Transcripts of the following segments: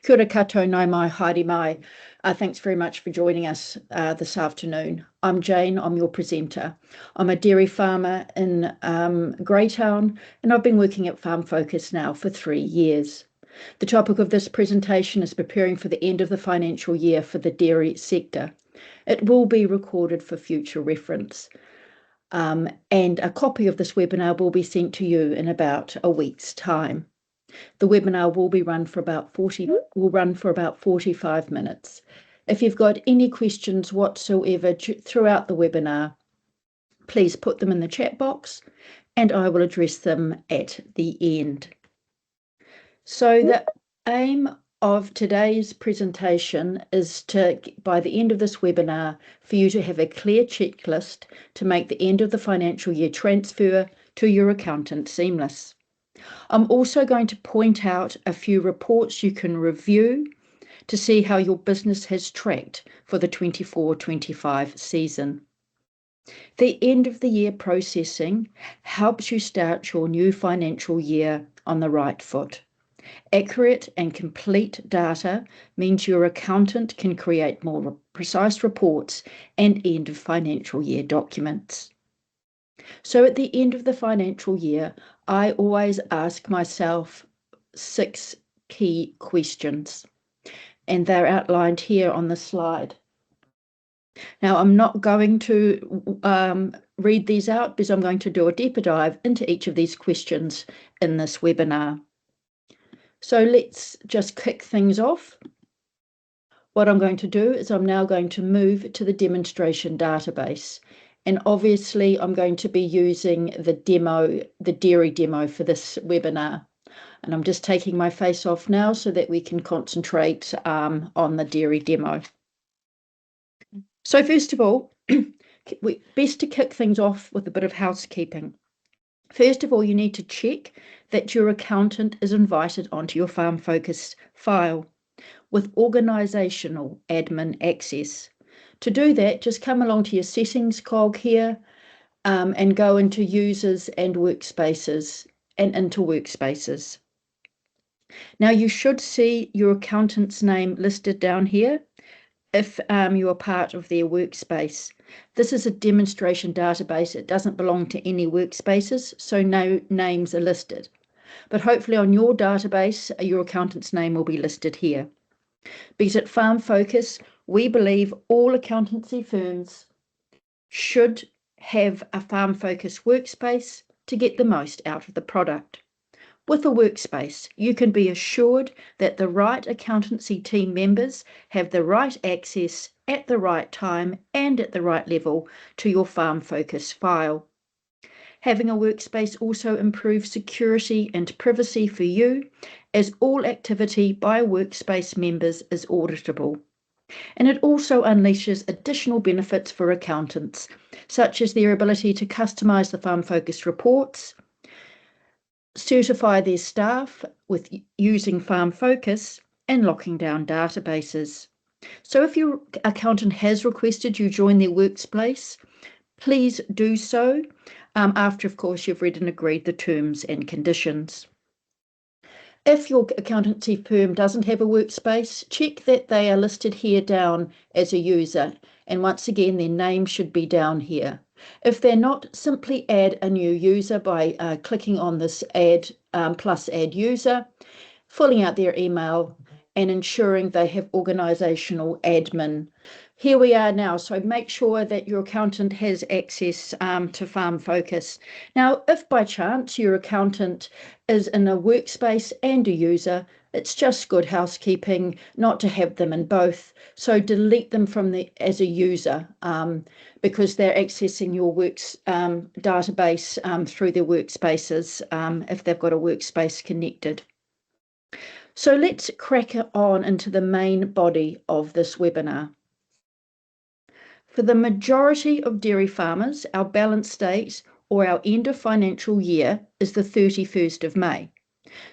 Kia ora koutou, nau mai, haere mai. Thanks very much for joining us this afternoon. I'm Jane, I'm your presenter. I'm a dairy farmer in Greytown, and I've been working at Farm Focus now for 3 years. The topic of this presentation is preparing for the end of the financial year for the dairy sector. It will be recorded for future reference. And a copy of this webinar will be sent to you in about a week's time. The webinar will run for about 45 minutes. If you've got any questions whatsoever throughout the webinar, please put them in the chat box and I will address them at the end. So the aim of today's presentation is to, by the end of this webinar, for you to have a clear checklist to make the end of the financial year transfer to your accountant seamless. I'm also going to point out a few reports you can review to see how your business has tracked for the 24-25 season. The end of the year processing helps you start your new financial year on the right foot. Accurate and complete data means your accountant can create more precise reports and end of financial year documents. So at the end of the financial year, I always ask myself 6 key questions, and they're outlined here on the slide. Now, I'm not going to read these out because I'm going to do a deeper dive into each of these questions in this webinar. So let's just kick things off. What I'm going to do is I'm now going to move to the demonstration database. And obviously, I'm going to be using the dairy demo for this webinar. And I'm just taking my face off now so that we can concentrate on the dairy demo. So first of all, best to kick things off with a bit of housekeeping. First of all, you need to check that your accountant is invited onto your Farm Focus file with organisational admin access. To do that, just come along to your settings cog here and go into users and workspaces and into workspaces. Now you should see your accountant's name listed down here if you are part of their workspace. This is a demonstration database. It doesn't belong to any workspaces, so no names are listed. But hopefully on your database, your accountant's name will be listed here. Because at Farm Focus, we believe all accountancy firms should have a Farm Focus workspace to get the most out of the product. With a workspace, you can be assured that the right accountancy team members have the right access at the right time and at the right level to your Farm Focus file. Having a workspace also improves security and privacy for you, as all activity by workspace members is auditable. And it also unleashes additional benefits for accountants, such as their ability to customise the Farm Focus reports, certify their staff with using Farm Focus, and locking down databases. So if your accountant has requested you join their workspace, please do so after, of course, you've read and agreed the terms and conditions. If your accountancy firm doesn't have a workspace, check that they are listed here down as a user, and once again their name should be down here. If they're not, simply add a new user by clicking on this add plus add user, filling out their email and ensuring they have organisational admin. Here we are now, so make sure that your accountant has access to Farm Focus. Now, if by chance your accountant is in a workspace and a user, it's just good housekeeping not to have them in both. So delete them from as a user because they're accessing your works database through their workspaces if they've got a workspace connected. So let's crack on into the main body of this webinar. For the majority of dairy farmers, our balance date or our end of financial year is the 31st of May.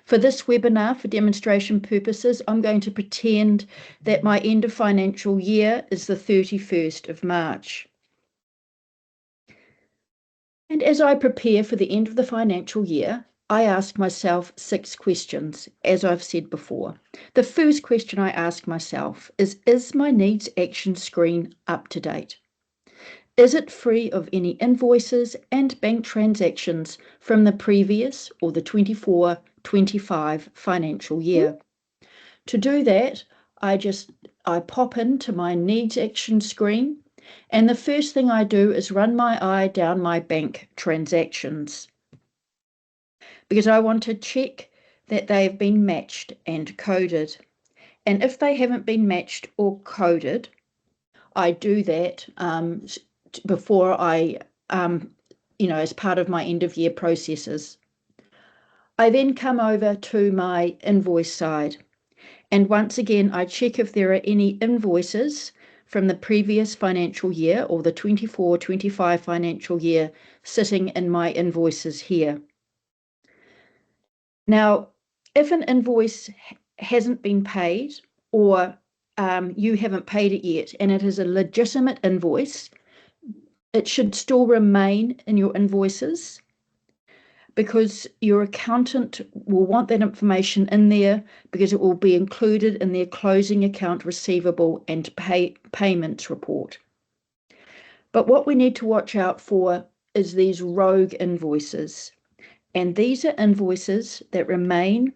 For this webinar, for demonstration purposes, I'm going to pretend that my end of financial year is the 31st of March. And as I prepare for the end of the financial year, I ask myself 6 questions, as I've said before. The first question I ask myself is my needs action screen up to date? Is it free of any invoices and bank transactions from the previous or the 24-25 financial year? To do that, I pop into my needs action screen, and the first thing I do is run my eye down my bank transactions, because I want to check that they have been matched and coded. And if they haven't been matched or coded, I do that before I, as part of my end of year processes. I then come over to my invoice side. And once again, I check if there are any invoices from the previous financial year or the 24-25 financial year sitting in my invoices here. Now, if an invoice hasn't been paid, or you haven't paid it yet and it is a legitimate invoice, it should still remain in your invoices, because your accountant will want that information in there, because it will be included in their closing account receivable and payments report. But what we need to watch out for is these rogue invoices. And these are invoices that remain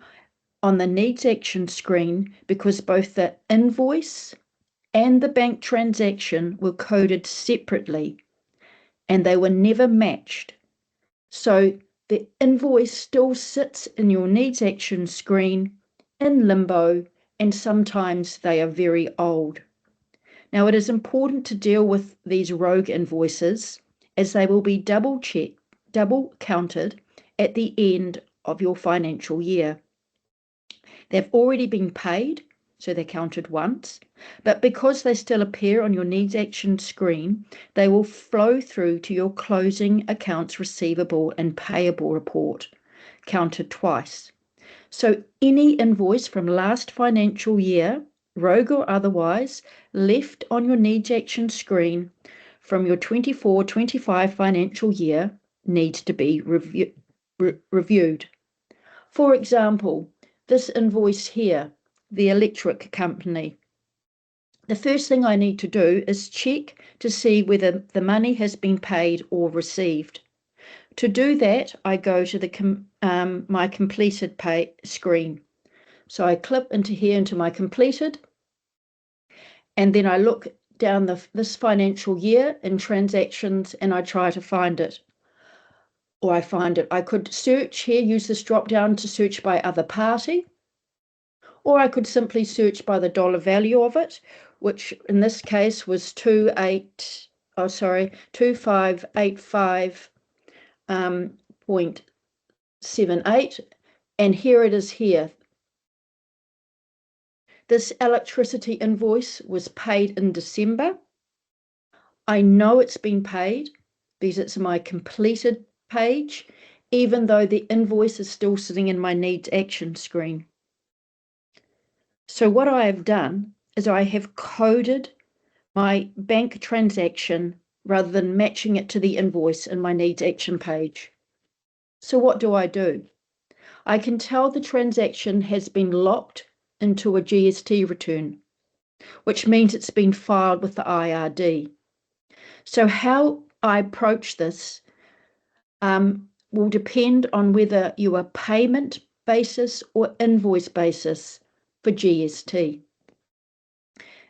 on the needs action screen because both the invoice and the bank transaction were coded separately and they were never matched. So the invoice still sits in your needs action screen in limbo, and sometimes they are very old. Now, it is important to deal with these rogue invoices, as they will be double counted at the end of your financial year. They've already been paid, so they're counted once, but because they still appear on your needs action screen, they will flow through to your closing accounts receivable and payable report, counted twice. So any invoice from last financial year, rogue or otherwise, left on your needs action screen from your 24-25 financial year needs to be reviewed. For example, this invoice here, the electric company. The first thing I need to do is check to see whether the money has been paid or received. To do that, I go to the my completed pay screen. So I clip into here into my completed, and then I look down this financial year in transactions and I try to find it. Or I find it. I could search here, use this drop down to search by other party, or I could simply search by the dollar value of it, which in this case was 2585.78, and here it is here. This electricity invoice was paid in December. I know it's been paid because it's my completed page, even though the invoice is still sitting in my needs action screen. So what I have done is I have coded my bank transaction rather than matching it to the invoice in my needs action page. So what do? I can tell the transaction has been locked into a GST return, which means it's been filed with the IRD. So how I approach this will depend on whether you are payment basis or invoice basis for GST.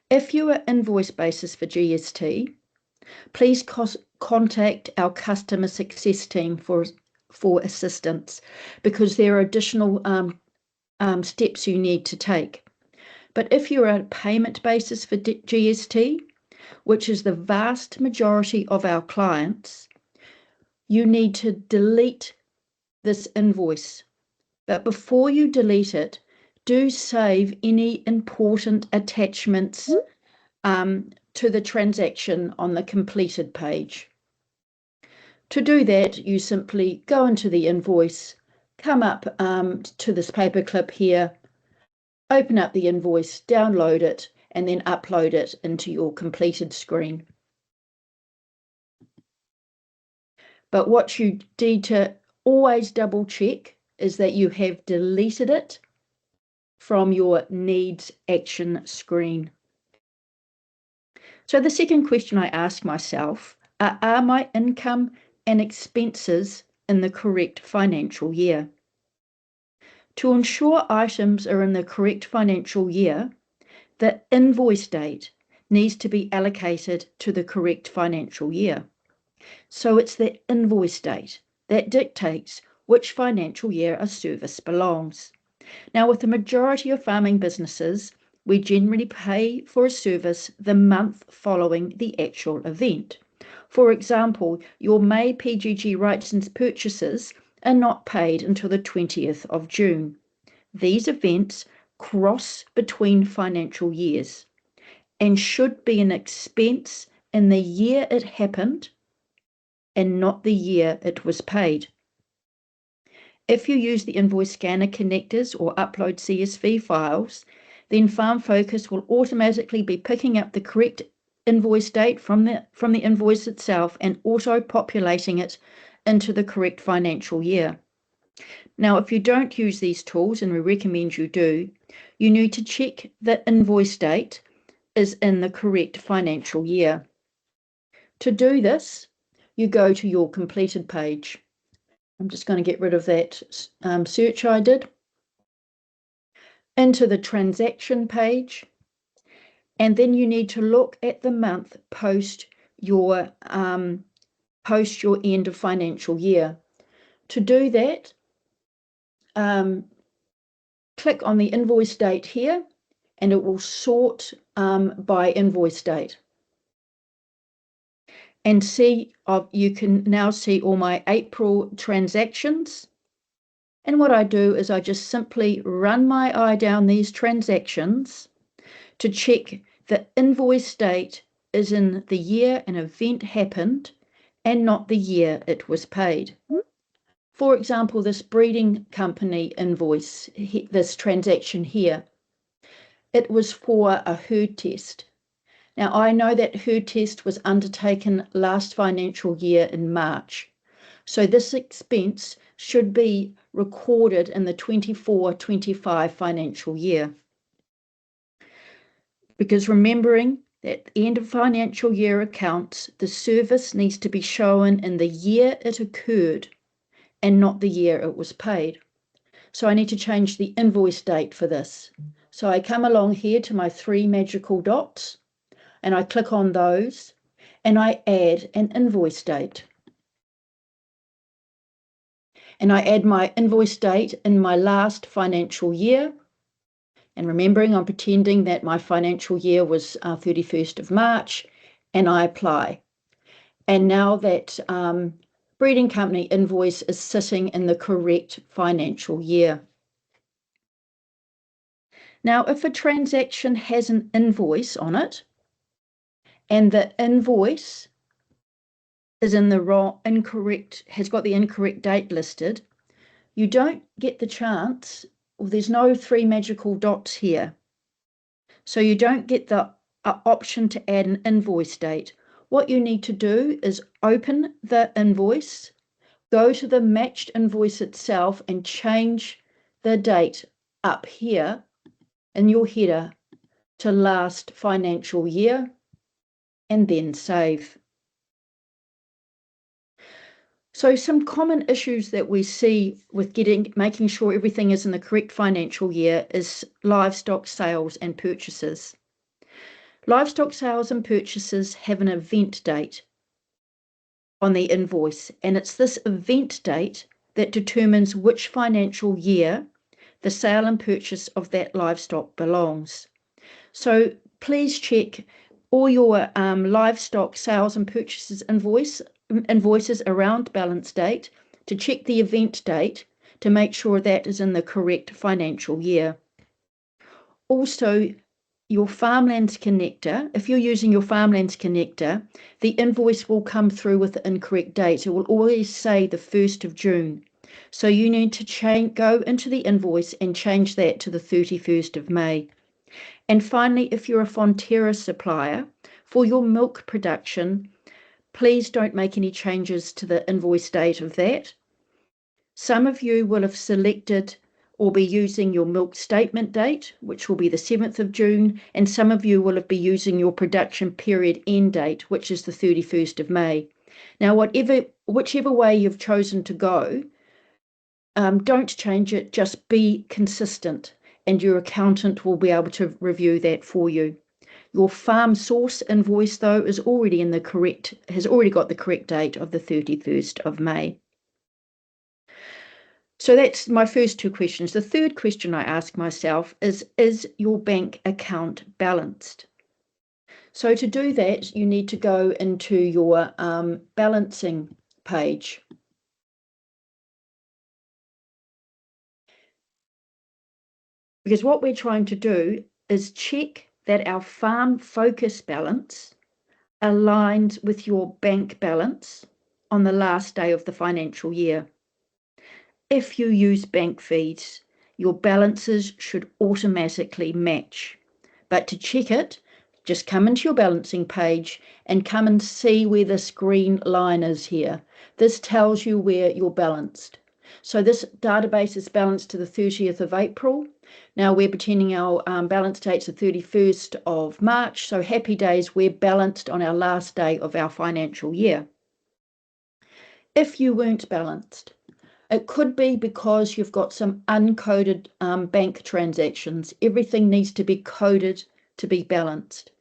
If you are invoice basis for GST, please contact our customer success team for assistance, because there are additional steps you need to take. But if you're a payment basis for GST, which is the vast majority of our clients, you need to delete this invoice. But before you delete it, do save any important attachments to the transaction on the completed page. To do that, you simply go into the invoice, come up to this paperclip here, open up the invoice, download it, and then upload it into your completed screen. But what you need to always double check is that you have deleted it from your needs action screen. So the second question I ask myself are my income and expenses in the correct financial year? To ensure items are in the correct financial year, the invoice date needs to be allocated to the correct financial year. So it's the invoice date that dictates which financial year a service belongs. Now, with the majority of farming businesses, we generally pay for a service the month following the actual event. For example, your May PGG rights and purchases are not paid until the 20th of June. These events cross between financial years and should be an expense in the year it happened and not the year it was paid. If you use the invoice scanner connectors or upload CSV files, then Farm Focus will automatically be picking up the correct invoice date from the invoice itself and auto-populating it into the correct financial year. Now, if you don't use these tools, and we recommend you do, you need to check the invoice date is in the correct financial year. To do this, you go to your completed page. I'm just going to get rid of that search I did. Into the transaction page, and then you need to look at the month post your end of financial year. To do that, click on the invoice date here, and it will sort by invoice date. And you can now see all my April transactions. And what I do is I just simply run my eye down these transactions to check the invoice date is in the year an event happened and not the year it was paid. For example, this breeding company invoice, this transaction here, it was for a herd test. Now, I know that herd test was undertaken last financial year in March. So this expense should be recorded in the 24-25 financial year. Because remembering that at the end of financial year accounts, the service needs to be shown in the year it occurred and not the year it was paid. So I need to change the invoice date for this. So I come along here to my 3 magical dots and I click on those and I add an invoice date. And I add my invoice date in my last financial year. And remembering, I'm pretending that my financial year was 31st of March, and I apply. And now that breeding company invoice is sitting in the correct financial year. Now, if a transaction has an invoice on it, and the invoice is in the has got the incorrect date listed, you don't get the chance, or there's no 3 magical dots here. So you don't get the option to add an invoice date. What you need to do is open the invoice, go to the matched invoice itself and change the date up here in your header to last financial year and then save. So some common issues that we see with making sure everything is in the correct financial year is livestock sales and purchases. Livestock sales and purchases have an event date on the invoice, and it's this event date that determines which financial year the sale and purchase of that livestock belongs. So please check all your livestock sales and purchases invoices around balance date to check the event date to make sure that is in the correct financial year. Also, your farmlands connector, if you're using your farmlands connector, the invoice will come through with the incorrect date. It will always say the 1st of June. So you need to go into the invoice and change that to the 31st of May. And finally, if you're a Fonterra supplier, for your milk production, please don't make any changes to the invoice date of that. Some of you will have selected or be using your milk statement date, which will be the 7th of June, and some of you will have been using your production period end date, which is the 31st of May. Now, whichever way you've chosen to go, don't change it, just be consistent, and your accountant will be able to review that for you. Your farm source invoice, though, has already got the correct date of the 31st of May. So that's my first two questions. The third question I ask myself is your bank account balanced? So to do that, you need to go into your balancing page. Because what we're trying to do is check that our farm focus balance aligns with your bank balance on the last day of the financial year. If you use bank feeds, your balances should automatically match. But to check it, just come into your balancing page and come and see where this green line is here. This tells you where you're balanced. So this database is balanced to the 30th of April. Now we're pretending our balance date's the 31st of March. So happy days, we're balanced on our last day of our financial year. If you weren't balanced, it could be because you've got some uncoded bank transactions. Everything needs to be coded to be balanced.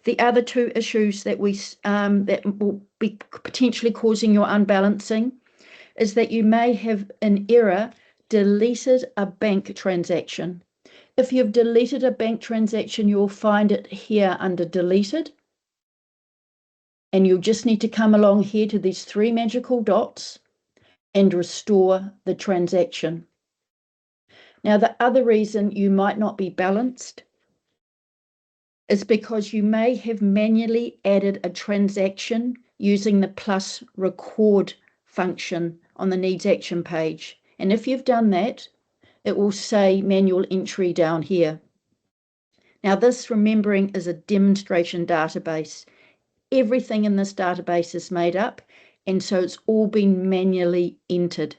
The other two issues that that will be potentially causing your unbalancing is that you may have in error deleted a bank transaction. If you've deleted a bank transaction, you'll find it here under deleted. And you'll just need to come along here to these three magical dots and restore the transaction. Now, the other reason you might not be balanced is because you may have manually added a transaction using the plus record function on the needs action page. And if you've done that, it will say manual entry down here. Now, this, remembering, is a demonstration database. Everything in this database is made up, and so it's all been manually entered.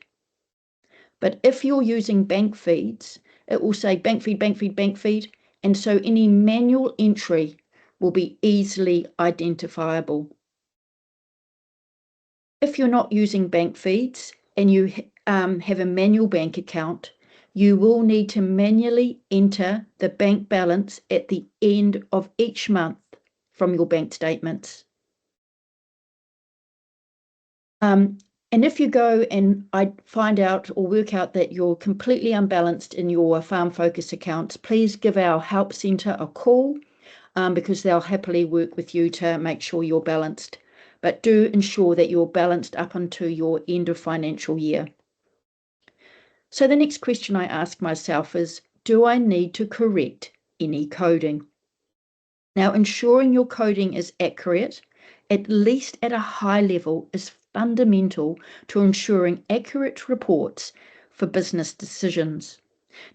But if you're using bank feeds, it will say bank feed, bank feed, bank feed, and so any manual entry will be easily identifiable. If you're not using bank feeds and you have a manual bank account, you will need to manually enter the bank balance at the end of each month from your bank statements. And if you go and find out or work out that you're completely unbalanced in your farm focus accounts, please give our help centre a call because they'll happily work with you to make sure you're balanced. But do ensure that you're balanced up until your end of financial year. So the next question I ask myself is, do I need to correct any coding? Now, ensuring your coding is accurate, at least at a high level, is fundamental to ensuring accurate reports for business decisions.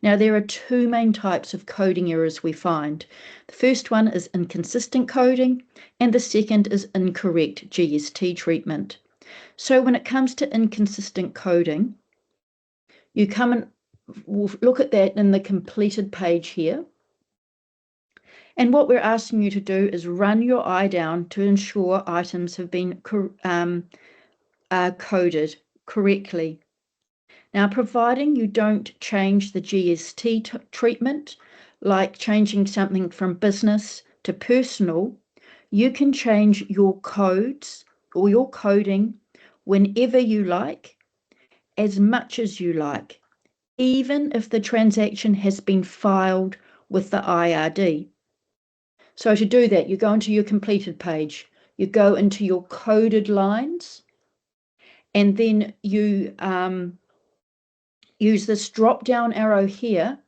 Now, there are two main types of coding errors we find. The first one is inconsistent coding, and the second is incorrect GST treatment. So when it comes to inconsistent coding, you come and we'll look at that in the completed page here. And what we're asking you to do is run your eye down to ensure items have been coded correctly. Now, providing you don't change the GST treatment, like changing something from business to personal, you can change your codes or your coding whenever you like, as much as you like, even if the transaction has been filed with the IRD. So to do that, you go into your completed page, you go into your coded lines, and then you use this drop-down arrow here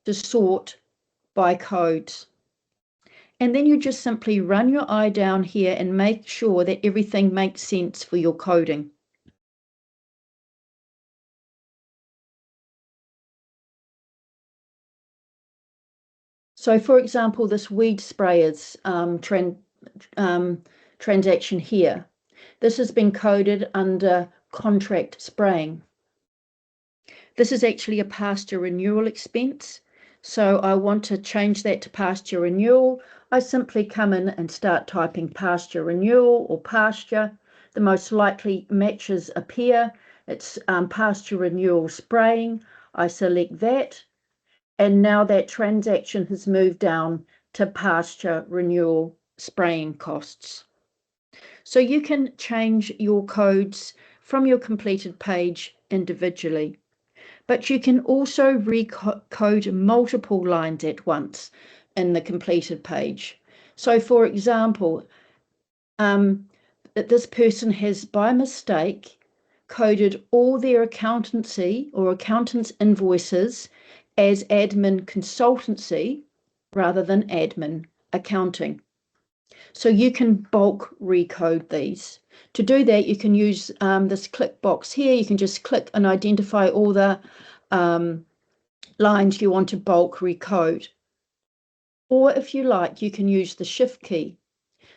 to sort by codes. And then you just simply run your eye down here and make sure that everything makes sense for your coding. So for example, this weed sprayers transaction here, this has been coded under contract spraying. This is actually a pasture renewal expense. So I want to change that to pasture renewal. I simply come in and start typing pasture renewal or pasture. The most likely matches appear. It's pasture renewal spraying. I select that. And now that transaction has moved down to pasture renewal spraying costs. So you can change your codes from your completed page individually, but you can also recode multiple lines at once in the completed page. So for example, this person has by mistake coded all their accountancy or accountant's invoices as admin consultancy rather than admin accounting. So you can bulk recode these. To do that, you can use this click box here. You can just click and identify all the lines you want to bulk recode. Or if you like, you can use the shift key.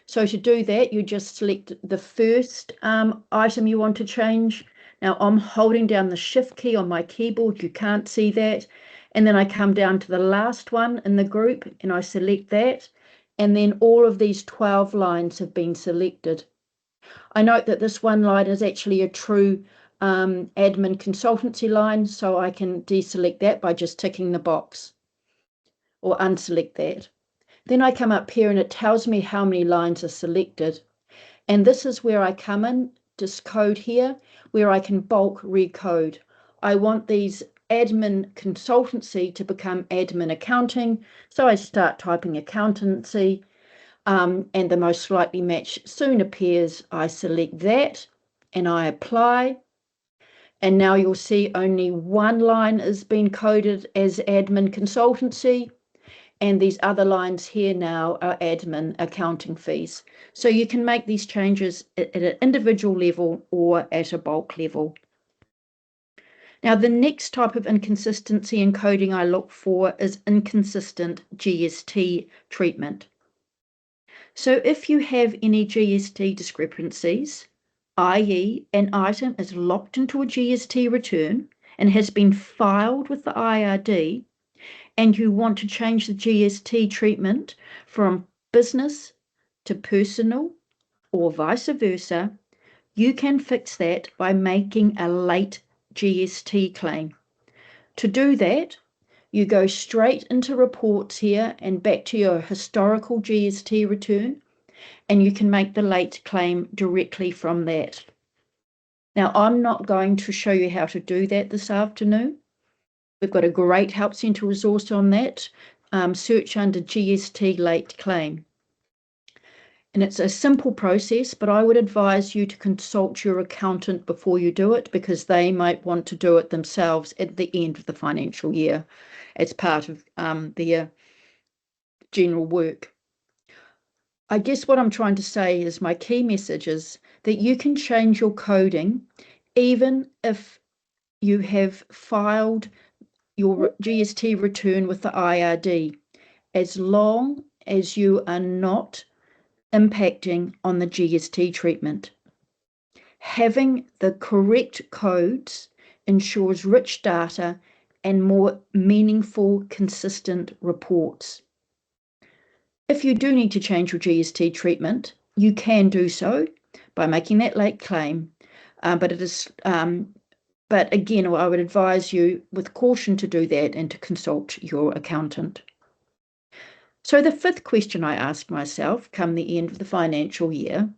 So to do that, you just select the first item you want to change. Now I'm holding down the shift key on my keyboard. You can't see that. And then I come down to the last one in the group and I select that. And then all of these 12 lines have been selected. I note that this one line is actually a true admin consultancy line, so I can deselect that by just ticking the box or unselect that. Then I come up here and it tells me how many lines are selected. And this is where I come in, this code here, where I can bulk recode. I want these admin consultancy to become admin accounting. So I start typing accountancy and the most likely match soon appears. I select that and I apply. And now you'll see only one line has been coded as admin consultancy. And these other lines here now are admin accounting fees. So you can make these changes at an individual level or at a bulk level. Now, the next type of inconsistency in coding I look for is inconsistent GST treatment. So if you have any GST discrepancies, i.e. an item is locked into a GST return and has been filed with the IRD, and you want to change the GST treatment from business to personal or vice versa, you can fix that by making a late GST claim. To do that, you go straight into reports here and back to your historical GST return, and you can make the late claim directly from that. Now, I'm not going to show you how to do that this afternoon. We've got a great Help Centre resource on that. Search under GST late claim. And it's a simple process, but I would advise you to consult your accountant before you do it, because they might want to do it themselves at the end of the financial year as part of their general work. I guess what I'm trying to say is my key message is that you can change your coding even if you have filed your GST return with the IRD, as long as you are not impacting on the GST treatment. Having the correct codes ensures rich data and more meaningful, consistent reports. If you do need to change your GST treatment, you can do so by making that late claim, but again, I would advise you with caution to do that and to consult your accountant. So the fifth question I ask myself come the end of the financial year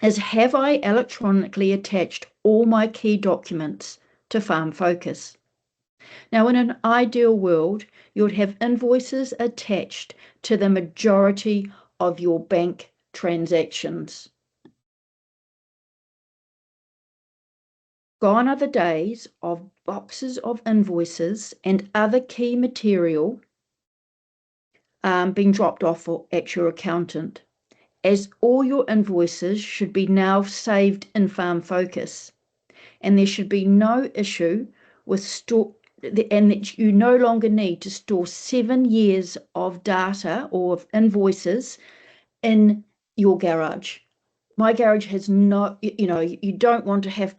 is, have I electronically attached all my key documents to Farm Focus? Now, in an ideal world, you would have invoices attached to the majority of your bank transactions. Gone are the days of boxes of invoices and other key material being dropped off at your accountant, as all your invoices should be now saved in Farm Focus, and there should be no issue with and that you no longer need to store 7 years of data or of invoices in your garage. My garage has not, you don't want to have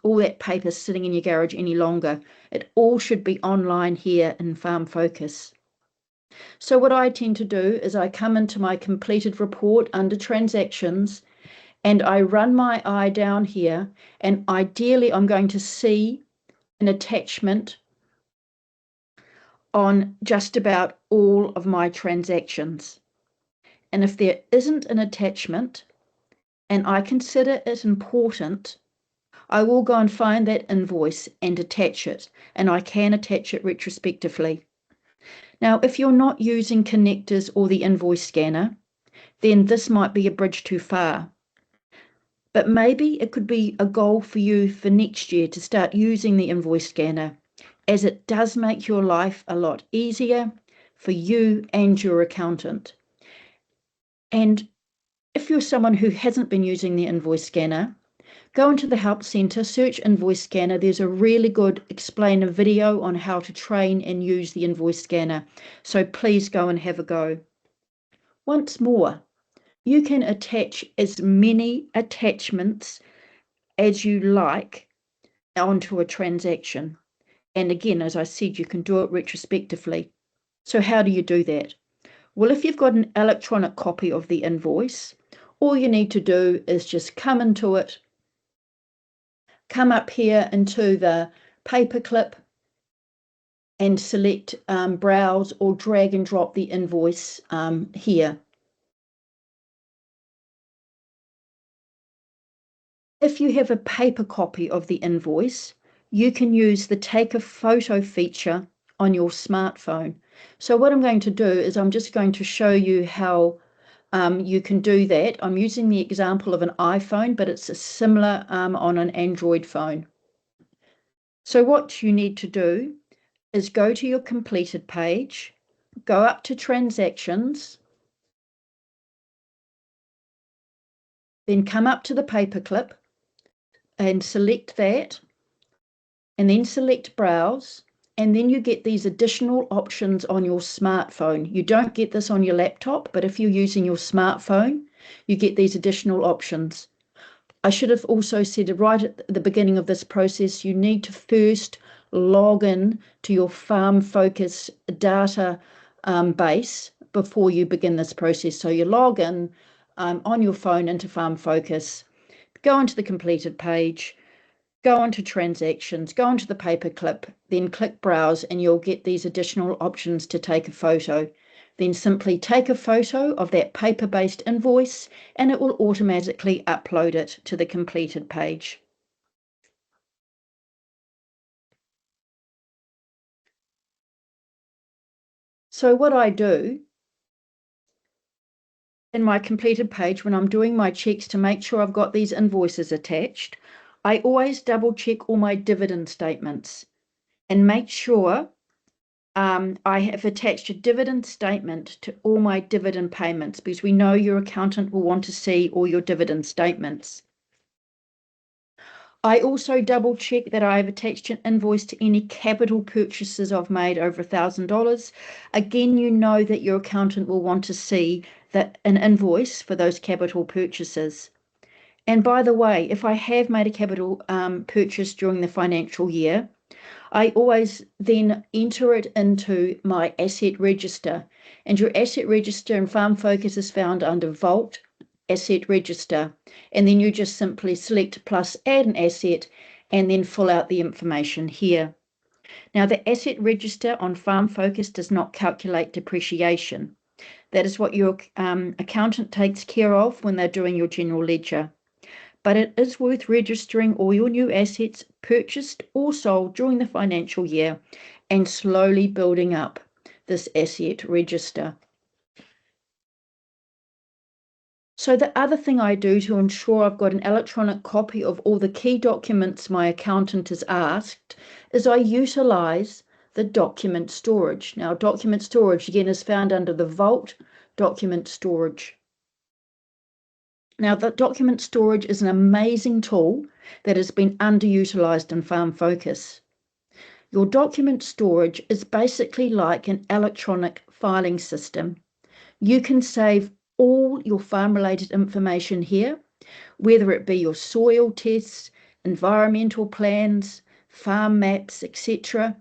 all that paper sitting in your garage any longer. It all should be online here in Farm Focus. So what I tend to do is I come into my completed report under transactions and I run my eye down here, and ideally I'm going to see an attachment on just about all of my transactions. And if there isn't an attachment and I consider it important, I will go and find that invoice and attach it, and I can attach it retrospectively. Now, if you're not using connectors or the invoice scanner, then this might be a bridge too far. But maybe it could be a goal for you for next year to start using the invoice scanner, as it does make your life a lot easier for you and your accountant. And if you're someone who hasn't been using the invoice scanner, go into the Help Centre, search Invoice Scanner. There's a really good explainer video on how to train and use the invoice scanner. So please go and have a go. Once more, you can attach as many attachments as you like onto a transaction. And again, as I said, you can do it retrospectively. So how do you do that? Well, if you've got an electronic copy of the invoice, all you need to do is just come into it, come up here into the paperclip and select browse, or drag and drop the invoice here. If you have a paper copy of the invoice, you can use the take a photo feature on your smartphone. So what I'm going to do is I'm just going to show you how you can do that. I'm using the example of an iPhone, but it's a similar on an Android phone. So what you need to do is go to your completed page, go up to transactions, then come up to the paperclip and select that, and then select browse, and then you get these additional options on your smartphone. You don't get this on your laptop, but if you're using your smartphone, you get these additional options. I should have also said right at the beginning of this process, you need to first log in to your Farm Focus data base before you begin this process. So you log in on your phone into Farm Focus, go onto the completed page, go onto transactions, go onto the paperclip, then click browse, and you'll get these additional options to take a photo. Then simply take a photo of that paper-based invoice and it will automatically upload it to the completed page. So what I do in my completed page when I'm doing my checks to make sure I've got these invoices attached, I always double check all my dividend statements and make sure I have attached a dividend statement to all my dividend payments, because we know your accountant will want to see all your dividend statements. I also double check that I have attached an invoice to any capital purchases I've made over $1,000. Again, you know that your accountant will want to see that an invoice for those capital purchases. And by the way, if I have made a capital purchase during the financial year, I always then enter it into my asset register, and your asset register in Farm Focus is found under Vault Asset Register, and then you just simply select plus add an asset and then fill out the information here. Now the asset register on Farm Focus does not calculate depreciation. That is what your accountant takes care of when they're doing your general ledger. But it is worth registering all your new assets purchased or sold during the financial year and slowly building up this asset register. So the other thing I do to ensure I've got an electronic copy of all the key documents my accountant has asked is I utilize the document storage. Now, document storage, again, is found under the Vault document storage. Now, the document storage is an amazing tool that has been underutilized in Farm Focus. Your document storage is basically like an electronic filing system. You can save all your farm-related information here, whether it be your soil tests, environmental plans, farm maps, etc.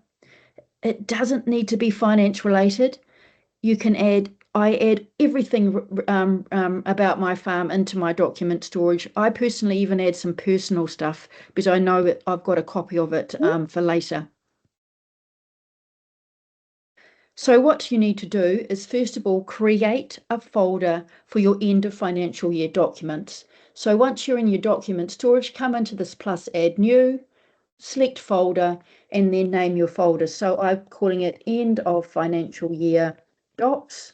It doesn't need to be finance related. You can I add everything about my farm into my document storage. I personally even add some personal stuff because I know that I've got a copy of it for later. So what you need to do is, first of all, create a folder for your end of financial year documents. So once you're in your document storage, come into this plus add new, select folder, and then name your folder. So I'm calling it end of financial year docs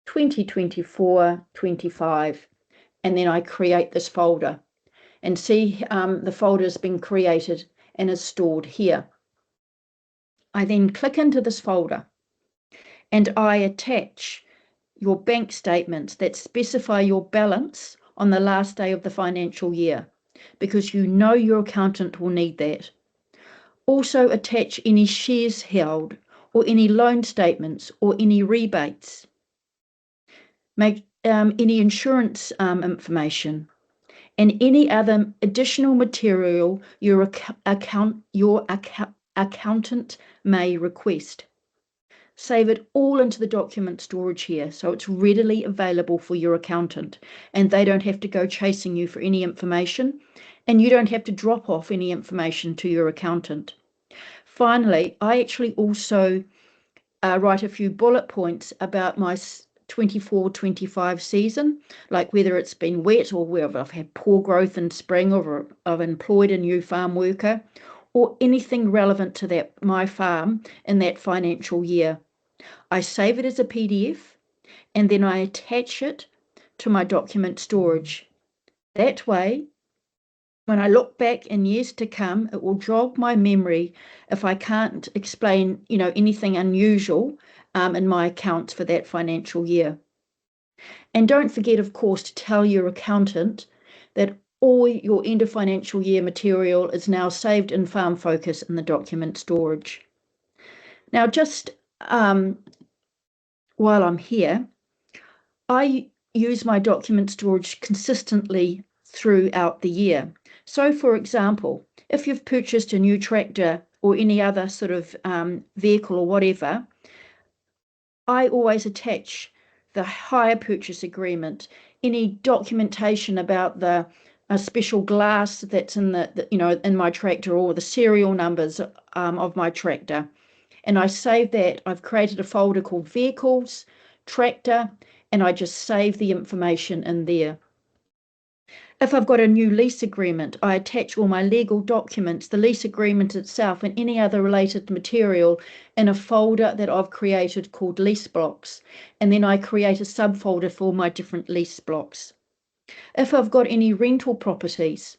2024-25, and then I create this folder and see the folder has been created and is stored here. I then click into this folder and I attach your bank statements that specify your balance on the last day of the financial year, because you know your accountant will need that. Also attach any shares held or any loan statements or any rebates. Make any insurance information and any other additional material your accountant may request. Save it all into the document storage here, so it's readily available for your accountant, and they don't have to go chasing you for any information, and you don't have to drop off any information to your accountant. Finally, I actually also write a few bullet points about my 24-25 season, like whether it's been wet or whether I've had poor growth in spring or I've employed a new farm worker, or anything relevant to my farm in that financial year. I save it as a PDF and then I attach it to my document storage. That way, when I look back in years to come, it will jog my memory if I can't explain, anything unusual in my accounts for that financial year. And don't forget, of course, to tell your accountant that all your end of financial year material is now saved in Farm Focus in the document storage. Now, just while I'm here, I use my document storage consistently throughout the year. So, for example, if you've purchased a new tractor or any other sort of vehicle or whatever, I always attach the hire purchase agreement, any documentation about the special glass that's in in my tractor, or the serial numbers of my tractor. And I save that. I've created a folder called Vehicles, Tractor, and I just save the information in there. If I've got a new lease agreement, I attach all my legal documents, the lease agreement itself, and any other related material in a folder that I've created called Lease Blocks. And then I create a subfolder for my different lease blocks. If I've got any rental properties,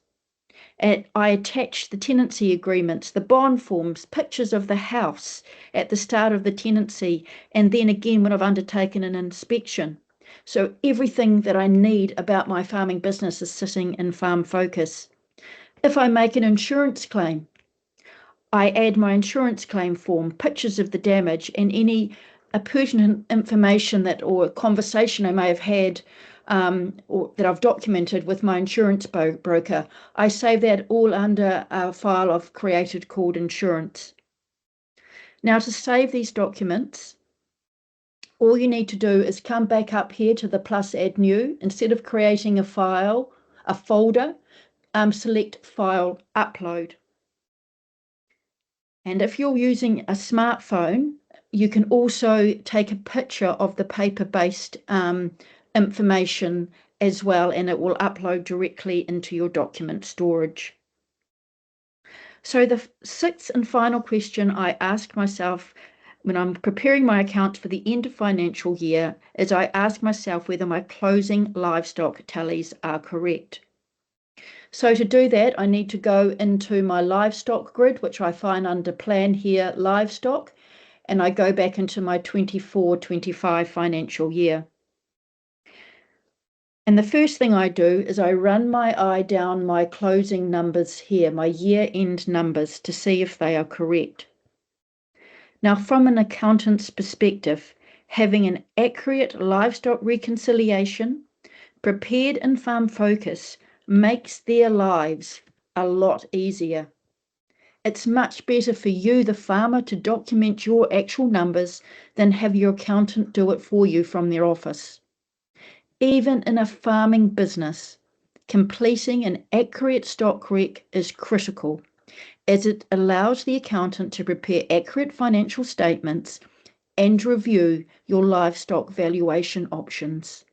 I attach the tenancy agreements, the bond forms, pictures of the house at the start of the tenancy, and then again when I've undertaken an inspection. So everything that I need about my farming business is sitting in Farm Focus. If I make an insurance claim, I add my insurance claim form, pictures of the damage, and any pertinent information or conversation I may have had or that I've documented with my insurance broker. I save that all under a file I've created called Insurance. Now, to save these documents, all you need to do is come back up here to the plus add new. Instead of creating a folder, select File, Upload. And if you're using a smartphone, you can also take a picture of the paper-based information as well, and it will upload directly into your document storage. So the sixth and final question I ask myself when I'm preparing my account for the end of financial year is I ask myself whether my closing livestock tallies are correct. So to do that, I need to go into my livestock grid, which I find under Plan here, Livestock, and I go back into my 24-25 financial year. And the first thing I do is I run my eye down my closing numbers here, my year-end numbers, to see if they are correct. Now, from an accountant's perspective, having an accurate livestock reconciliation Prepared in Farm Focus makes their lives a lot easier. It's much better for you, the farmer, to document your actual numbers than have your accountant do it for you from their office. Even in a farming business, completing an accurate stock rec is critical, as it allows the accountant to prepare accurate financial statements and review your livestock valuation options.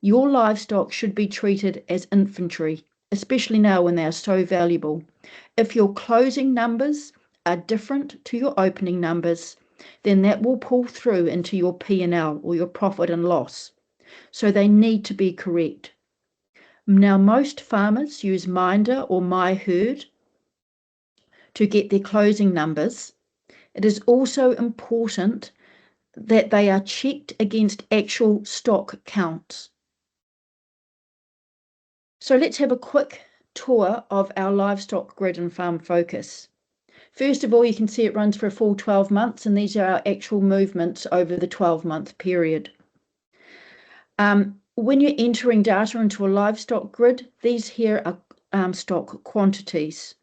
Your livestock should be treated as inventory, especially now when they are so valuable. If your closing numbers are different to your opening numbers, then that will pull through into your P&L or your profit and loss. So they need to be correct. Now, most farmers use Minder or MyHerd to get their closing numbers. It is also important that they are checked against actual stock counts. So let's have a quick tour of our livestock grid and Farm Focus. First of all, you can see it runs for a full 12 months, and these are our actual movements over the 12-month period. When you're entering data into a livestock grid, these here are stock quantities.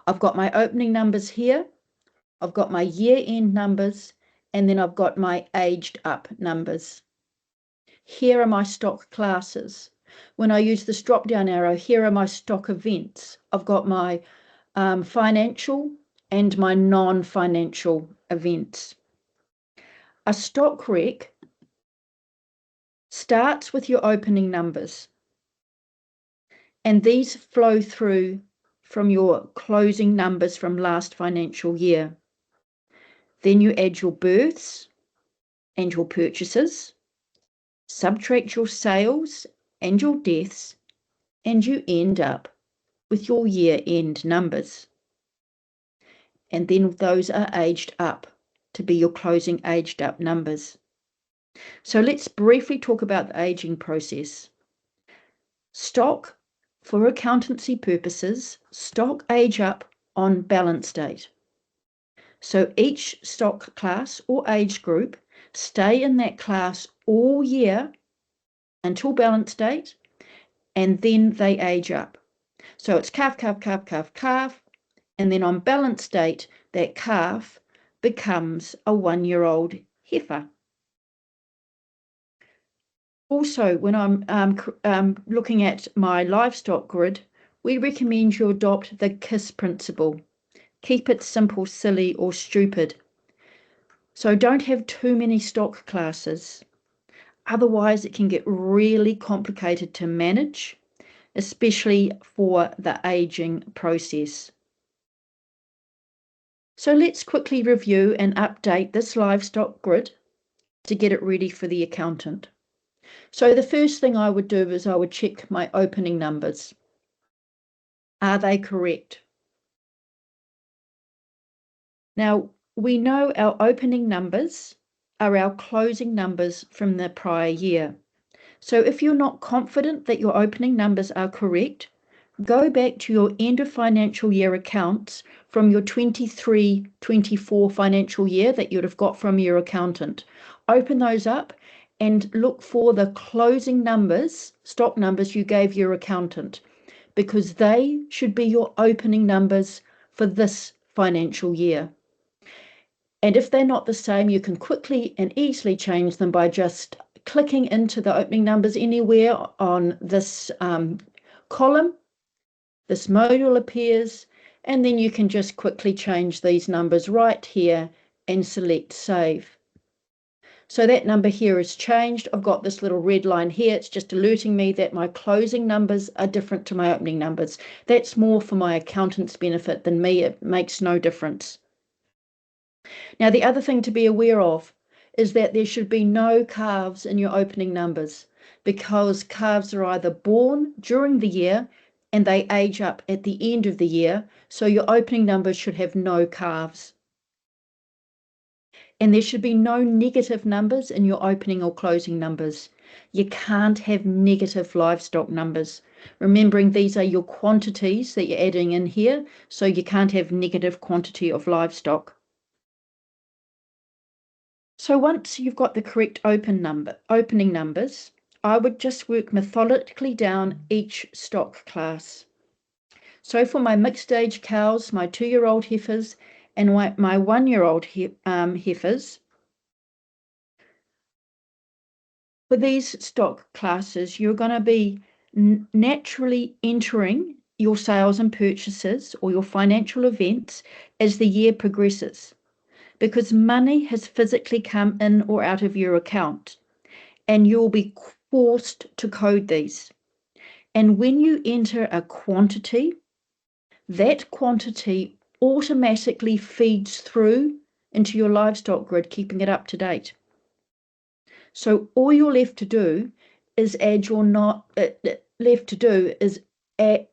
I've got my opening numbers here, I've got my year-end numbers, and then I've got my aged up numbers. Here are my stock classes. When I use this drop-down arrow, here are my stock events. I've got my financial and my non-financial events. A stock rec starts with your opening numbers, and these flow through from your closing numbers from last financial year. Then you add your births and your purchases, subtract your sales and your deaths, and you end up with your year-end numbers. And then those are aged up to be your closing aged up numbers. So let's briefly talk about the aging process. Stock, for accountancy purposes, stock age up on balance date. So each stock class or age group stay in that class all year until balance date, and then they age up. So it's calf, calf, calf, calf, calf, and then on balance date, that calf becomes a 1-year-old heifer. Also, when I'm looking at my livestock grid, we recommend you adopt the KISS principle. Keep it simple, silly, or stupid. So don't have too many stock classes. Otherwise, it can get really complicated to manage, especially for the aging process. So let's quickly review and update this livestock grid to get it ready for the accountant. So the first thing I would do is I would check my opening numbers. Are they correct? Now, we know our opening numbers are our closing numbers from the prior year. So if you're not confident that your opening numbers are correct, go back to your end of financial year accounts from your 23-24 financial year that you'd have got from your accountant. Open those up and look for the closing numbers, stock numbers you gave your accountant, because they should be your opening numbers for this financial year. And if they're not the same, you can quickly and easily change them by just clicking into the opening numbers anywhere on this column. This module appears, and then you can just quickly change these numbers right here and select Save. So that number here is changed. I've got this little red line here. It's just alerting me that my closing numbers are different to my opening numbers. That's more for my accountant's benefit than me. It makes no difference. Now, the other thing to be aware of is that there should be no calves in your opening numbers, because calves are either born during the year and they age up at the end of the year, so your opening numbers should have no calves. And there should be no negative numbers in your opening or closing numbers. You can't have negative livestock numbers. Remembering these are your quantities that you're adding in here, so you can't have negative quantity of livestock. So once you've got the correct opening numbers, I would just work methodically down each stock class. So for my mixed age cows, my 2-year-old heifers, and my 1-year-old heifers, for these stock classes, you're going to be naturally entering your sales and purchases or your financial events as the year progresses, because money has physically come in or out of your account, and you'll be forced to code these. And when you enter a quantity, that quantity automatically feeds through into your livestock grid, keeping it up to date. So all you're left to do is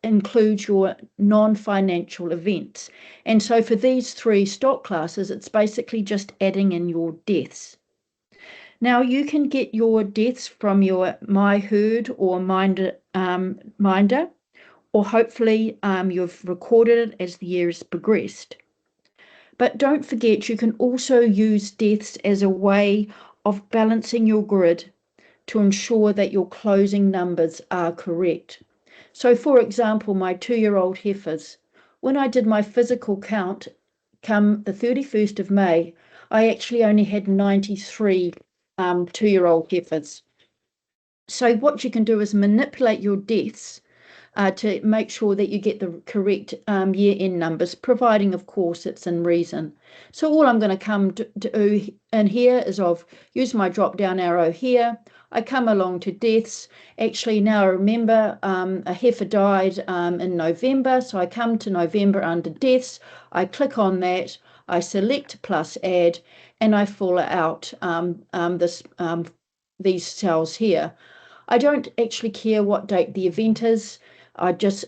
include your non-financial events. And so for these 3 stock classes, it's basically just adding in your deaths. Now you can get your deaths from your My Herd or Minder, or hopefully you've recorded it as the year has progressed. But don't forget, you can also use deaths as a way of balancing your grid to ensure that your closing numbers are correct. So for example, my 2-year-old heifers, when I did my physical count, come the 31st of May, I actually only had 93 2-year-old heifers. So what you can do is manipulate your deaths to make sure that you get the correct year-end numbers, providing, of course, it's in reason. So all I'm going to come to do in here is use my drop-down arrow here. I come along to deaths. Actually, now I remember a heifer died in November, so I come to November under deaths. I click on that. I select plus add, and I fill out these cells here. I don't actually care what date the event is. I just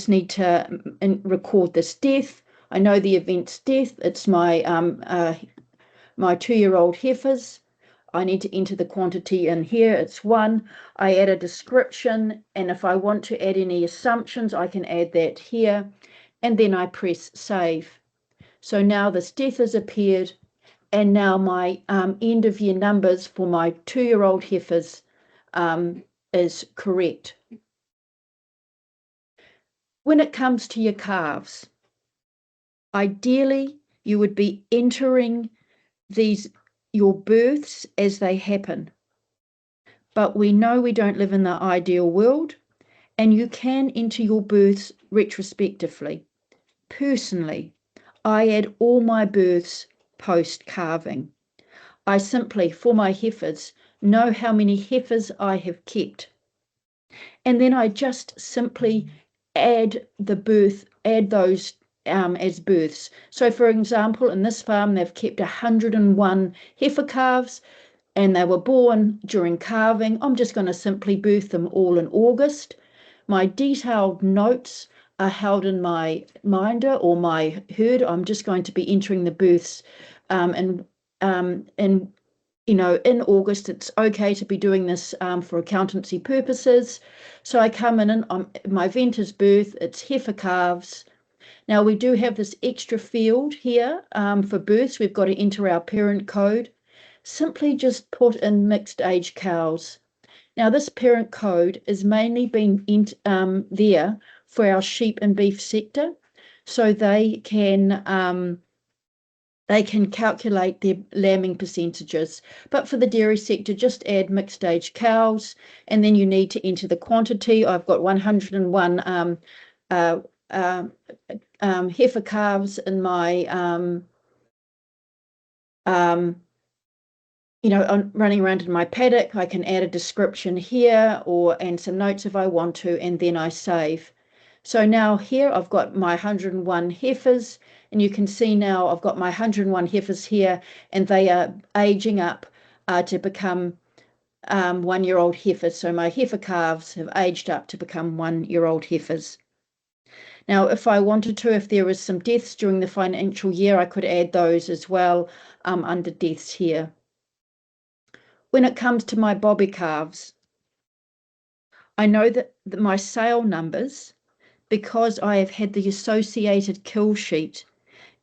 need to record this death. I know the event's death. It's my 2-year-old heifers. I need to enter the quantity in here. It's 1. I add a description, and if I want to add any assumptions, I can add that here, and then I press save. So now this death has appeared, and now my end of year numbers for my 2-year-old heifers is correct. When it comes to your calves, ideally you would be entering your births as they happen. But we know we don't live in the ideal world, and you can enter your births retrospectively. Personally, I add all my births post calving. I simply, for my heifers, know how many heifers I have kept. And then I just simply add those as births. So for example, in this farm, they've kept 101 heifer calves, and they were born during calving. I'm just going to simply birth them all in August. My detailed notes are held in my minder or my herd. I'm just going to be entering the births in August. It's okay to be doing this for accountancy purposes. So I come in and my Venter's birth, it's heifer calves. Now we do have this extra field here for births. We've got to enter our parent code. Simply just put in mixed age cows. Now this parent code is mainly been there for our sheep and beef sector, so they can calculate their lambing percentages. But for the dairy sector, just add mixed age cows, and then you need to enter the quantity. I've got 101 heifer calves in my running around in my paddock. I can add a description here and some notes if I want to, and then I save. So now here I've got my 101 heifers, and you can see now I've got my 101 heifers here, and they are aging up to become 1-year-old heifers. So my heifer calves have aged up to become 1-year-old heifers. Now, if I wanted to, if there was some deaths during the financial year, I could add those as well under deaths here. When it comes to my bobby calves, I know that my sale numbers, because I have had the associated kill sheet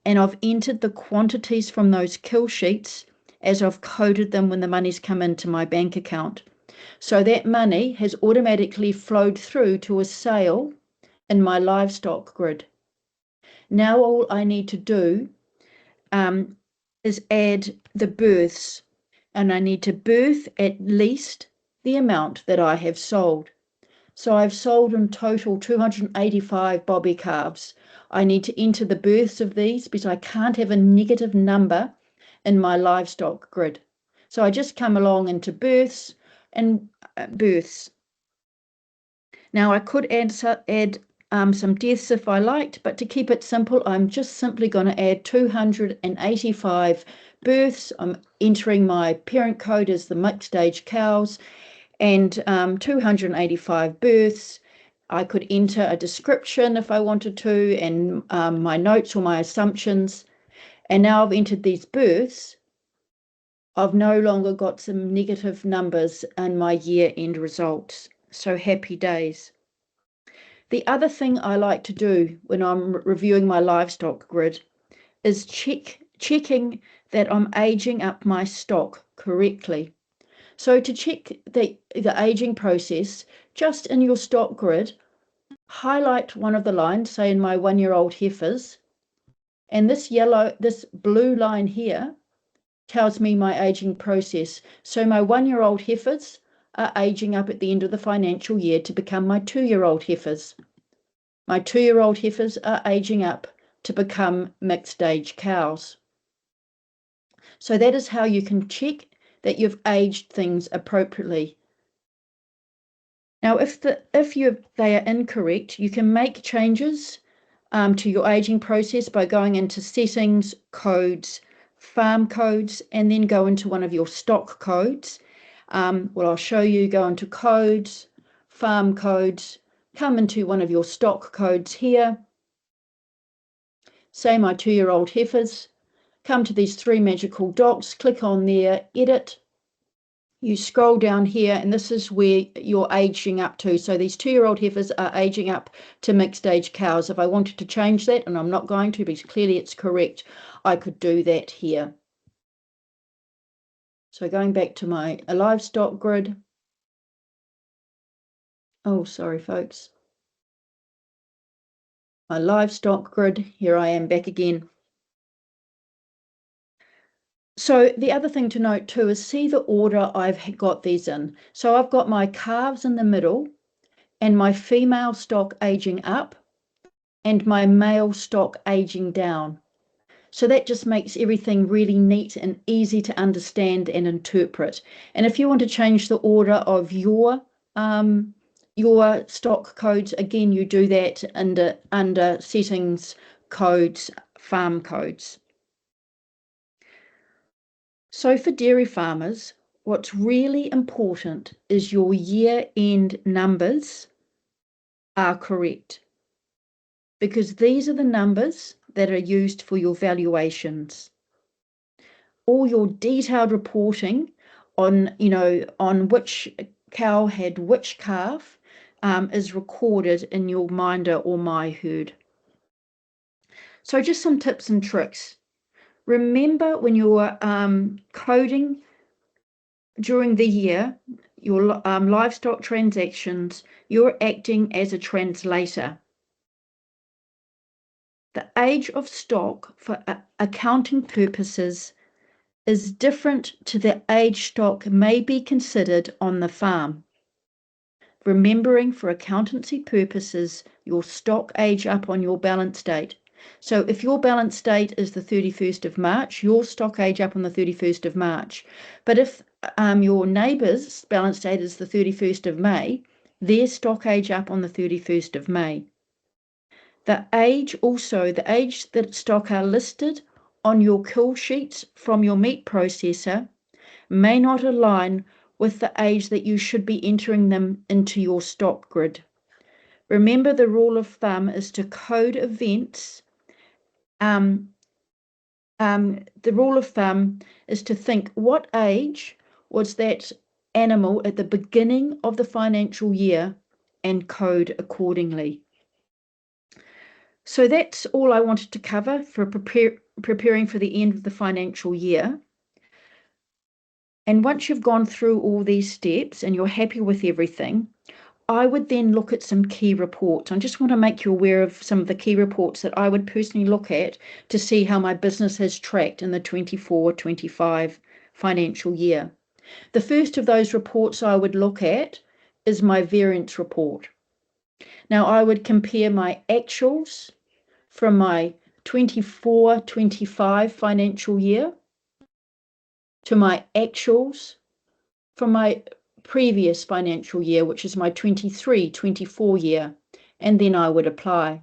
and I've entered the quantities from those kill sheets as I've coded them when the money's come into my bank account. So that money has automatically flowed through to a sale in my livestock grid. Now all I need to do is add the births, and I need to birth at least the amount that I have sold. So I've sold in total 285 bobby calves. I need to enter the births of these because I can't have a negative number in my livestock grid. So I just come along into births and births. Now I could add some deaths if I liked, but to keep it simple, I'm just simply going to add 285 births. I'm entering my parent code as the mixed age cows, and 285 births. I could enter a description if I wanted to, and my notes or my assumptions. And now I've entered these births, I've no longer got some negative numbers in my year-end results. So happy days. The other thing I like to do when I'm reviewing my livestock grid is checking that I'm aging up my stock correctly. So to check the aging process, just in your stock grid, highlight one of the lines, say in my 1-year-old heifers, and this blue line here tells me my aging process. So my 1-year-old heifers are aging up at the end of the financial year to become my 2-year-old heifers. My 2-year-old heifers are aging up to become mixed age cows. So that is how you can check that you've aged things appropriately. Now, if they are incorrect, you can make changes to your aging process by going into settings, codes, farm codes, and then go into one of your stock codes. I'll show you, go into codes, farm codes, come into one of your stock codes here. Say my 2-year-old heifers, come to these 3 magical dots, click on there, edit. You scroll down here, and this is where you're aging up to. So these 2-year-old heifers are aging up to mixed age cows. If I wanted to change that, and I'm not going to because clearly it's correct, I could do that here. So going back to my livestock grid. Oh, sorry, folks. My livestock grid, here I am back again. So the other thing to note too is see the order I've got these in. So I've got my calves in the middle and my female stock aging up and my male stock aging down. So that just makes everything really neat and easy to understand and interpret. And if you want to change the order of your stock codes, again, you do that under settings, codes, farm codes. So for dairy farmers, what's really important is your year-end numbers are correct, because these are the numbers that are used for your valuations. All your detailed reporting on, on which cow had which calf is recorded in your minder or my herd. So just some tips and tricks. Remember when you're coding during the year, your livestock transactions, you're acting as a translator. The age of stock for accounting purposes is different to the age stock may be considered on the farm. Remembering for accountancy purposes, your stock age up on your balance date. So if your balance date is the 31st of March, your stock age up on the 31st of March. But if your neighbour's balance date is the 31st of May, their stock age up on the 31st of May. The age that stock are listed on your kill sheets from your meat processor may not align with the age that you should be entering them into your stock grid. Remember, the rule of thumb is to code events. The rule of thumb is to think, what age was that animal at the beginning of the financial year, and code accordingly. So that's all I wanted to cover for preparing for the end of the financial year. And once you've gone through all these steps and you're happy with everything, I would then look at some key reports. I just want to make you aware of some of the key reports that I would personally look at to see how my business has tracked in the 24-25 financial year. The first of those reports I would look at is my variance report. Now, I would compare my actuals from my 24-25 financial year to my actuals from my previous financial year, which is my 23-24 year, and then I would apply.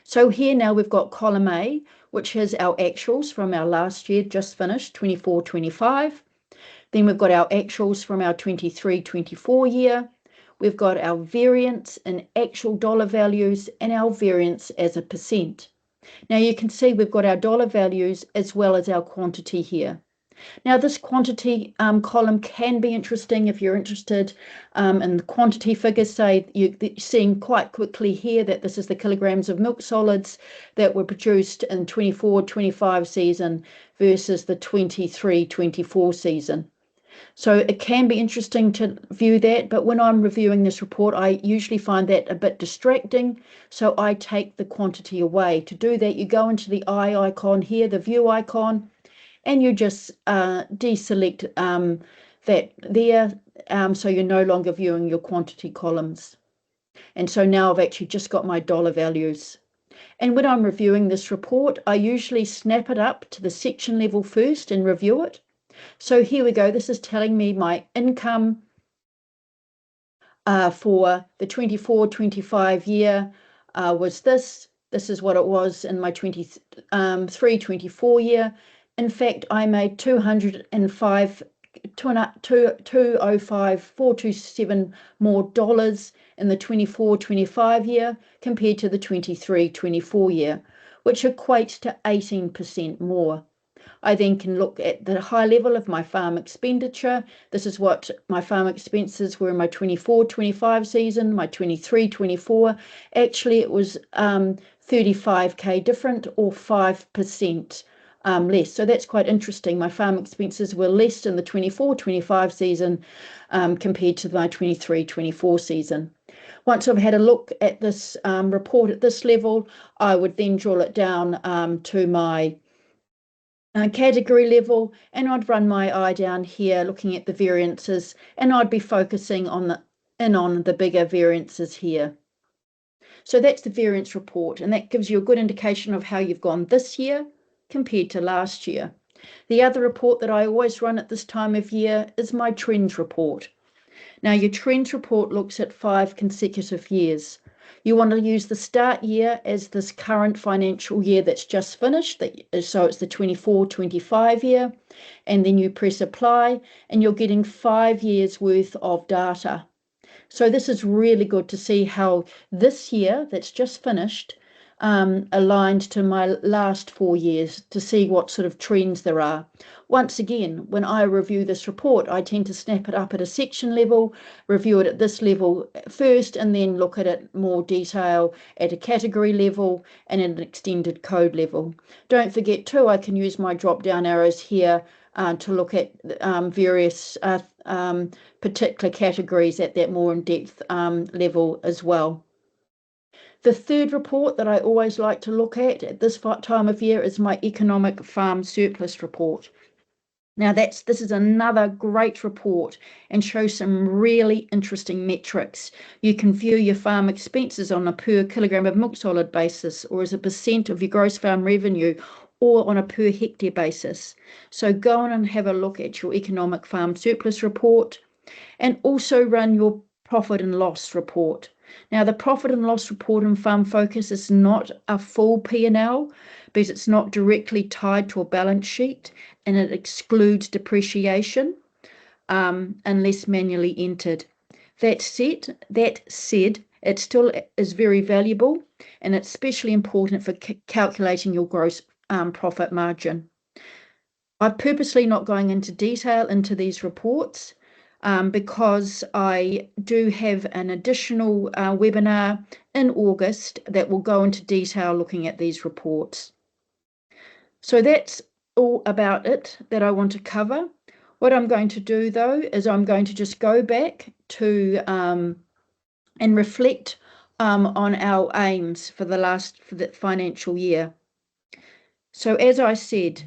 So here now we've got column A, which has our actuals from our last year just finished, 24-25. Then we've got our actuals from our 23-24 year. We've got our variance in actual dollar values and our variance as a percent. Now you can see we've got our dollar values as well as our quantity here. Now this quantity column can be interesting if you're interested in the quantity figures. Say you're seeing quite quickly here that this is the kilograms of milk solids that were produced in 24-25 season versus the 23-24 season. So it can be interesting to view that, but when I'm reviewing this report, I usually find that a bit distracting, so I take the quantity away. To do that, you go into the eye icon here, the view icon, and you just deselect that there, so you're no longer viewing your quantity columns. And so now I've actually just got my dollar values. And when I'm reviewing this report, I usually snap it up to the section level first and review it. So here we go. This is telling me my income for the 24-25 year was this. This is what it was in my 23-24 year. In fact, I made 205,427 more dollars in the 24-25 year compared to the 23-24 year, which equates to 18% more. I then can look at the high level of my farm expenditure. This is what my farm expenses were in my 24-25 season, my 23-24. Actually, it was 35K different, or 5% less. So that's quite interesting. My farm expenses were less in the 24-25 season compared to my 23-24 season. Once I've had a look at this report at this level, I would then draw it down to my category level, and I'd run my eye down here looking at the variances, and I'd be focusing on the bigger variances here. So that's the variance report, and that gives you a good indication of how you've gone this year compared to last year. The other report that I always run at this time of year is my trends report. Now your trends report looks at 5 consecutive years. You want to use the start year as this current financial year that's just finished, so it's the 24-25 year, and then you press apply, and you're getting 5 years worth of data. So this is really good to see how this year that's just finished aligned to my last 4 years, to see what sort of trends there are. Once again, when I review this report, I tend to snap it up at a section level, review it at this level first, and then look at it more detail at a category level and at an extended code level. Don't forget too, I can use my drop down arrows here to look at various particular categories at that more in-depth level as well. The third report that I always like to look at this time of year is my economic farm surplus report. Now this is another great report and shows some really interesting metrics. You can view your farm expenses on a per kilogram of milk solid basis, or as a percent of your gross farm revenue, or on a per hectare basis. So go on and have a look at your economic farm surplus report, and also run your profit and loss report. Now the profit and loss report in Farm Focus is not a full P&L because it's not directly tied to a balance sheet, and it excludes depreciation unless manually entered. That said, it still is very valuable, and it's especially important for calculating your gross profit margin. I'm purposely not going into detail into these reports because I do have an additional webinar in August that will go into detail looking at these reports. So that's all about it that I want to cover. What I'm going to do though is I'm going to just go back to and reflect on our aims for the financial year. So as I said,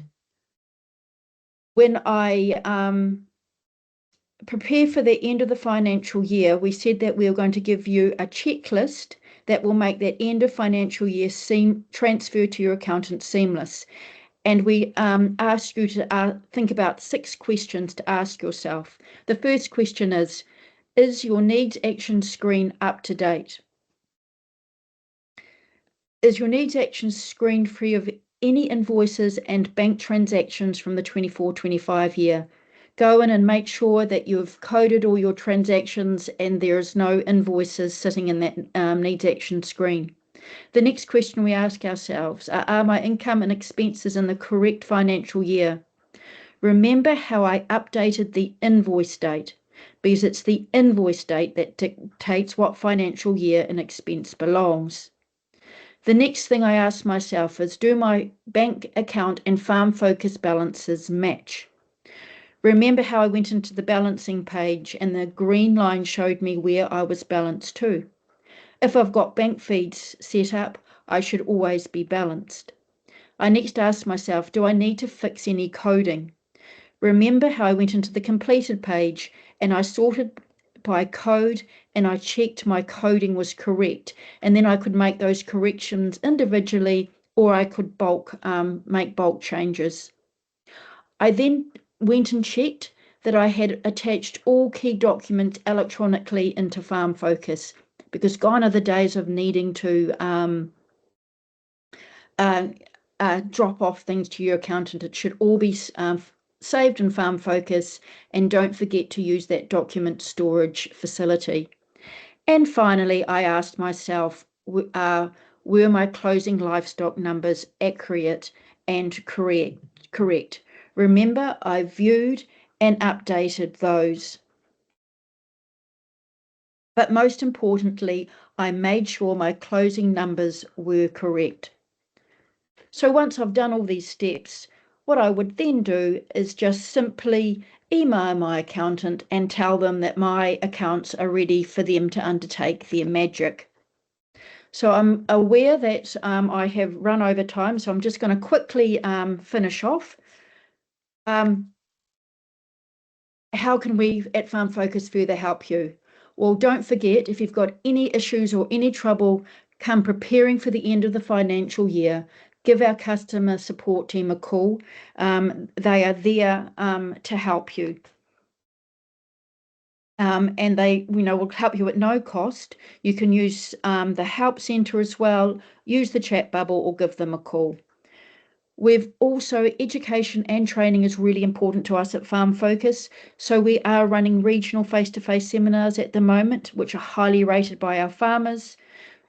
when I prepare for the end of the financial year, we said that we are going to give you a checklist that will make that end of financial year transfer to your accountant seamless. And we ask you to think about 6 questions to ask yourself. The first question is your needs action screen up to date? Is your needs action screen free of any invoices and bank transactions from the 24-25 year? Go in and make sure that you've coded all your transactions and there is no invoices sitting in that needs action screen. The next question we ask ourselves are my income and expenses in the correct financial year? Remember how I updated the invoice date, because it's the invoice date that dictates what financial year an expense belongs. The next thing I ask myself is, do my bank account and farm focus balances match? Remember how I went into the balancing page and the green line showed me where I was balanced to? If I've got bank feeds set up, I should always be balanced. I next ask myself, do I need to fix any coding? Remember how I went into the completed page and I sorted by code and I checked my coding was correct, and then I could make those corrections individually or I could make bulk changes. I then went and checked that I had attached all key documents electronically into Farm Focus, because gone are the days of needing to drop off things to your accountant. It should all be saved in Farm Focus, and don't forget to use that document storage facility. And finally, I asked myself, were my closing livestock numbers accurate and correct? Remember, I viewed and updated those. But most importantly, I made sure my closing numbers were correct. So once I've done all these steps, what I would then do is just simply email my accountant and tell them that my accounts are ready for them to undertake their magic. So I'm aware that I have run over time, so I'm just going to quickly finish off. How can we at Farm Focus further help you? Well, don't forget, if you've got any issues or any trouble come preparing for the end of the financial year, give our customer support team a call. They are there to help you. And they, will help you at no cost. You can use the help centre as well, use the chat bubble or give them a call. We've also, education and training is really important to us at Farm Focus. So we are running regional face-to-face seminars at the moment, which are highly rated by our farmers.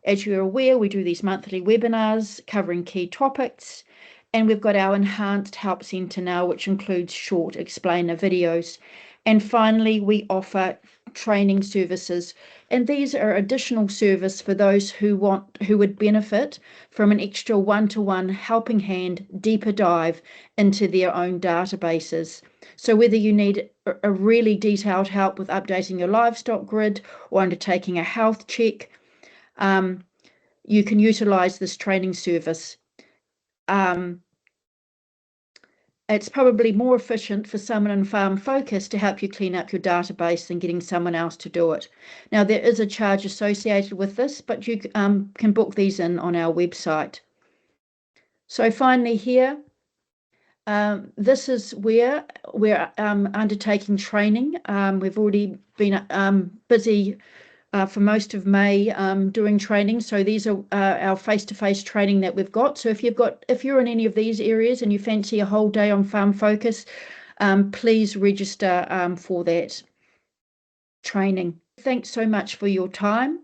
As you're aware, we do these monthly webinars covering key topics. And we've got our enhanced help centre now, which includes short explainer videos. And finally, we offer training services, and these are additional service for those who would benefit from an extra one-to-one helping hand, deeper dive into their own databases. So whether you need a really detailed help with updating your livestock grid or undertaking a health check, you can utilize this training service. It's probably more efficient for someone in Farm Focus to help you clean up your database than getting someone else to do it. Now, there is a charge associated with this, but you can book these in on our website. So finally here, this is where we're undertaking training. We've already been busy for most of May doing training. So these are our face-to-face training that we've got. So if you're in any of these areas and you fancy a whole day on Farm Focus, please register for that training. Thanks so much for your time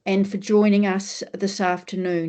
and for joining us this afternoon.